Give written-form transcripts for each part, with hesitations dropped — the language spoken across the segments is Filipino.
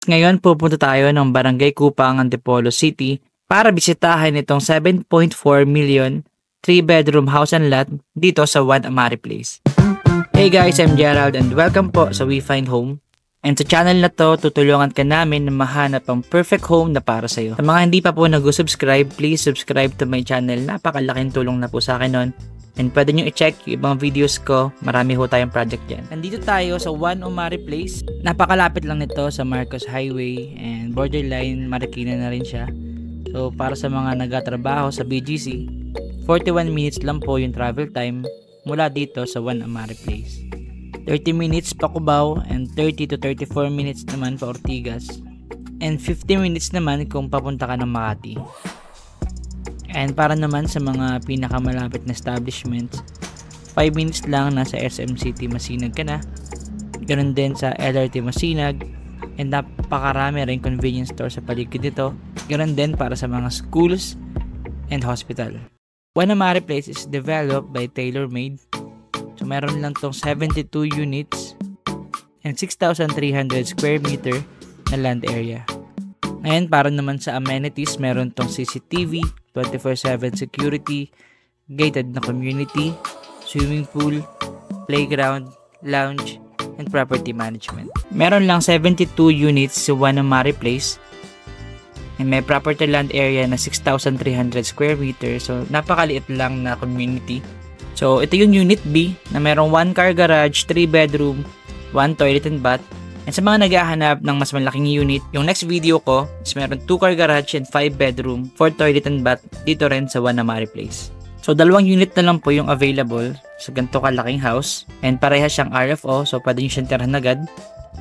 ngayon pupunta tayo ng Barangay Kupang, Antipolo City para bisitahin itong 7.4 million 3-bedroom house and lot dito sa One Amari Place. Hey guys, I'm Gerald and welcome po sa We Find Home. And sa channel na to, tutulungan ka namin na mahanap ang perfect home na para sa'yo. Sa mga hindi pa po nag-subscribe, please subscribe to my channel. Napakalaking tulong na po sa akin nun. And pwede nyo i-check yung ibang videos ko. Marami ho tayong project dyan. Nandito tayo sa One Amari Place. Napakalapit lang nito sa Marcos Highway and borderline Marikina na rin siya. So para sa mga nagatrabaho sa BGC, 41 minutes lang po yung travel time mula dito sa One Amari Place. 30 minutes pa Cubao and 30 to 34 minutes naman pa Ortigas. And 50 minutes naman kung papunta ka ng Makati. And para naman sa mga pinakamalapit na establishments, 5 minutes lang nasa SM City Masinag ka na. Ganun din sa LRT Masinag. And napakarami rin convenience store sa paligid nito. Ganun din para sa mga schools and hospital. One Amari Place is developed by TaylorMade. So meron lang tong 72 units and 6,300 square meter na land area. Ngayon para naman sa amenities, meron tong CCTV, 24/7 security, gated na community, swimming pool, playground, lounge, and property management. Meron lang 72 units sa One Amari Place. And may property land area na 6,300 square meters. So, napakaliit lang na community. So, ito yung Unit B na merong 1 car garage, 3 bedroom, 1 toilet and bath. And sa mga naghahanap ng mas malaking unit, yung next video ko is meron 2 car garage and 5 bedroom, 4 toilet and bath dito rin sa One Amari Place. So, 2 unit na lang po yung available sa ganito kalaking house. And parehas siyang RFO, so pwede nyo siyang tirahan agad.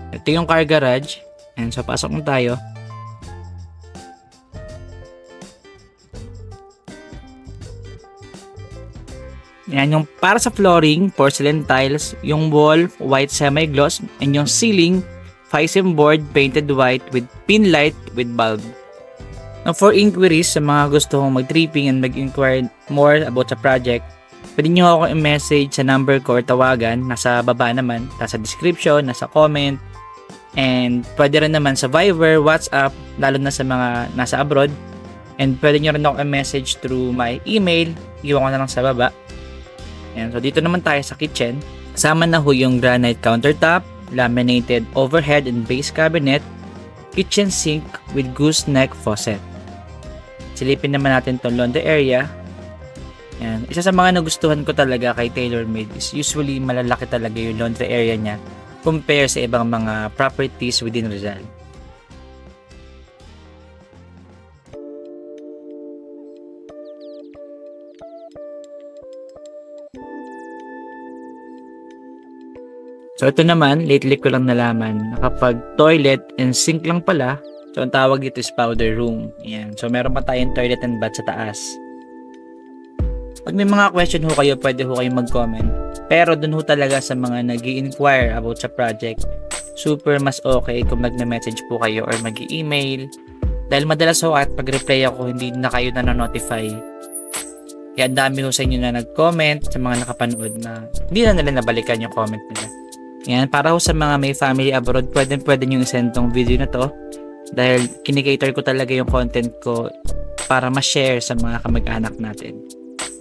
Ito yung car garage. And so, pasok na tayo. Yan, yung para sa flooring, porcelain tiles, yung wall, white semi-gloss, and yung ceiling, Fisem board painted white with pin light with bulb. Now for inquiries, sa mga gusto kong mag-tripping and mag-inquire more about sa project, pwede nyo ako i-message sa number ko or tawagan, nasa baba naman, nasa description, nasa comment, and pwede rin naman sa Viber, WhatsApp, lalo na sa mga nasa abroad, and pwede nyo rin ako i-message through my email, iwan ko na lang sa baba. Ayan, so dito naman tayo sa kitchen. Kasama na ho yung granite countertop, laminated overhead and base cabinet, kitchen sink with gooseneck faucet. Silipin naman natin itong laundry area. Ayan. Isa sa mga nagustuhan ko talaga kay TaylorMade is usually malalaki talaga yung laundry area niya compare sa ibang mga properties within Rizal. So ito naman, lately ko lang nalaman na kapag toilet and sink lang pala, so ang tawag dito is powder room. Ayan. So meron pa tayong toilet and bath sa taas. Pag may mga question ho kayo, pwede ho kayong mag-comment. Pero dun ho talaga sa mga nag-i-inquire about sa project, super mas okay kung mag-message po kayo or mag-i-email. Dahil madalas ho at pag-reply ako, hindi na kayo na-notify. Kaya ang dami ho sa inyo na nag-comment, sa mga nakapanood na hindi na nila nabalikan yung comment nila. Yan, para ho sa mga may family abroad, pwede nyo i-send tong video na to dahil kinikater ko talaga yung content ko para ma-share sa mga kamag-anak natin.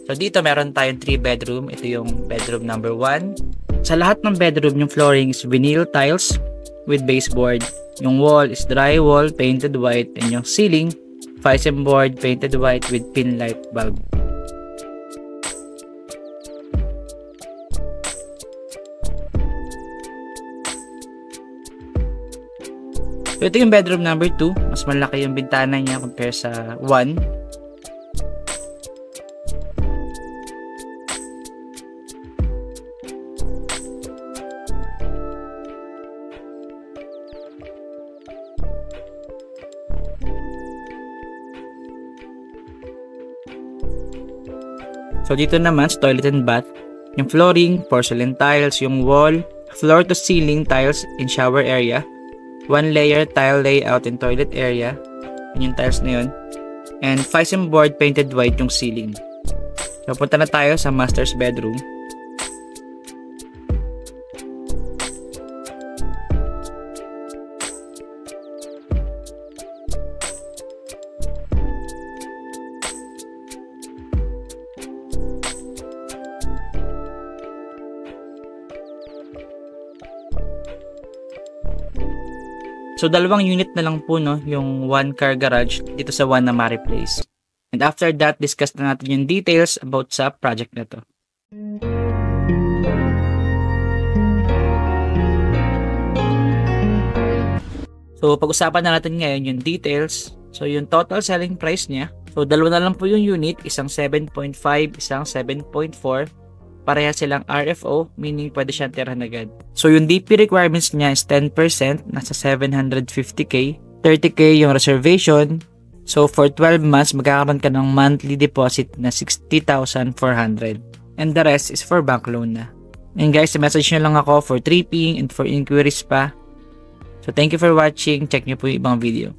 So dito meron tayong 3 bedroom. Ito yung bedroom number 1. Sa lahat ng bedroom, yung flooring is vinyl tiles with baseboard. Yung wall is drywall painted white and yung ceiling, Fisem board painted white with pin light bulb. So, ito yung bedroom number 2. Mas malaki yung bintana niya compare sa 1. So, dito naman sa toilet and bath, yung flooring, porcelain tiles, yung wall, floor to ceiling tiles in shower area, 1 layer tile layout in toilet area. Yun yung tiles na yun. And Fisem board painted white yung ceiling. So, punta na tayo sa master's bedroom. So, 2 unit na lang po, no, yung 1-car garage dito sa One Amari Place. And after that, discuss na natin yung details about sa project na to. So, pag-usapan na natin ngayon yung details. So, yung total selling price niya. So, 2 na lang po yung unit. Isang 7.5, isang 7.4. Pareha silang RFO, meaning pwede siyang tirahan agad. So, yung DP requirements niya is 10%, nasa 750k. 30k yung reservation. So, for 12 months, magkakaroon ka ng monthly deposit na 60,400. And the rest is for bank loan na. And guys, message nyo lang ako for tripping and for inquiries pa. So, thank you for watching. Check nyo po yung ibang video.